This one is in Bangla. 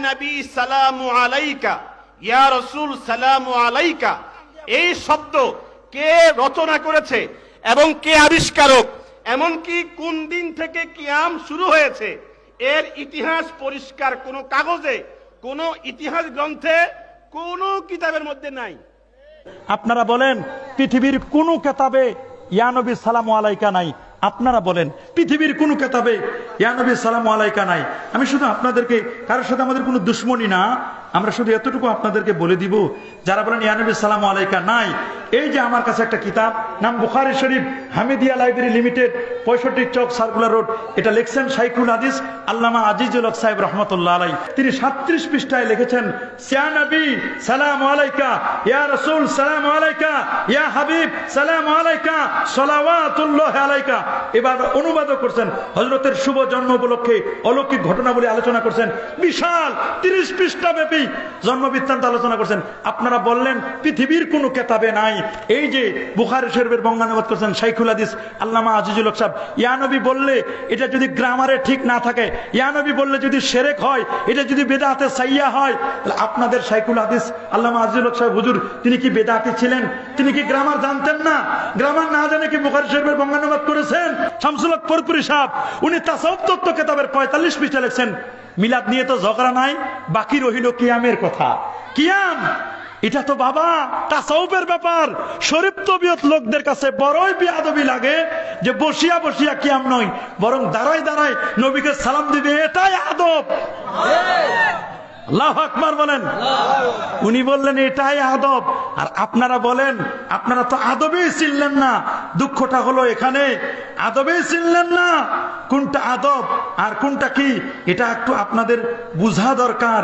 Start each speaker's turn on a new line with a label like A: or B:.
A: নবী সালামু আলাইকা, ইয়া রাসূল সালামু আলাইকা, এই শব্দ কে রচনা করেছে এবং কে আবিষ্কারক, এমনকি কোন দিন থেকে কিয়াম শুরু হয়েছে এর ইতিহাস পরিষ্কার কোন কাগজে, কোন ইতিহাস গ্রন্থে, কোন কিতাবের মধ্যে নাই।
B: আপনারা বলেন পৃথিবীর কোন কিতাবে ইয়া নবী সালামু আলাইকা নাই। আপনারা বলেন পৃথিবীর কোন কিতাবে ইয়া নবী সালামু আলাইকা নাই। আমি শুধু আপনাদেরকে, কারোর সাথে আমাদের কোনো দুশ্মনী না, আমরা শুধু এতটুকু আপনাদেরকে বলে দিব, যারা বলেন ইয়া নবী সালামু আলাইকা নাই, এই যে আমার কাছে একটা কিতাব, নাম বুখারী শরীফ, হামিদিয়া লাইব্রেরি লিমিটেড, 65 চক সার্কুলার রোড, এটা লিখছেন শাইখুল হাদিস আল্লামা আজিজুল হক সাহেব রহমতুল্লাহ আলাইহি। তিনি 37 পৃষ্ঠায় লিখেছেন, ইয়া নবী সালামু আলাইকা, ইয়া রাসূল সালামু আলাইকা, ইয়া হাবিব সালামু আলাইকা, সালাওয়াতুল্লাহ আলাইকা। এবার অনুবাদও করছেন, হযরতের শুভ জন্ম উপলক্ষে অলৌকিক ঘটনাবলী আলোচনা করছেন, বিশাল 30 পৃষ্ঠা ব্যাপী জন্ম বৃত্তান্ত আলোচনা করছেন। আপনারা বললেন পৃথিবীর কোনো কিতাবে নাই। এই যে বুখারী শরীফের বঙ্গানুবাদ করছেন শাইখুল হাদিস আল্লামা আজিজুল হক সাহেব, ইয়া নবী বললে এটা যদি গ্রামারে ঠিক না থাকে, ইয়া নবী বললে যদি শিরক হয়, এটা যদি বেদাতে সাইয়্যা হয়, তাহলে আপনাদের শাইখুল হাদিস আল্লামা আজিজুল হক সাহেব হুজুর, তিনি কি বেদাতি ছিলেন? তিনি কি গ্রামার জানতেন না? গ্রামার না জানে কি বুখারী শরীফের বঙ্গানুবাদ করেছেন? শামসুল হক ফরিদপুরি সাহেব, উনি তাসাউফ তত্ত্ব কিতাবের 45 পৃষ্ঠা লিখছেন, মিলাদ নিয়ে তো ঝগড়া নাই, বাকি রহিল কিয়ামের কথা। কিয়াম এটা তো বাবা তাসাউফের ব্যাপার। শরীফ তবিয়ত লোকদের কাছে বড়ই বেয়াদবি লাগে যে বসিয়া বসিয়া কিয়াম নয়, বরং দাঁড়ায় দাঁড়ায় নবীকে সালাম দিবে, এটাই আদব। আল্লাহু আকবার বলেন। উনি বললেন এটাই আদব, আর আপনারা বলেন আপনারা তো আদবেই চিনলেন না। দুঃখটা হলো এখানে, আদবেই চিনলেন না কোনটা আদব আর কোনটা কি, এটা একটু আপনাদের বোঝা দরকার।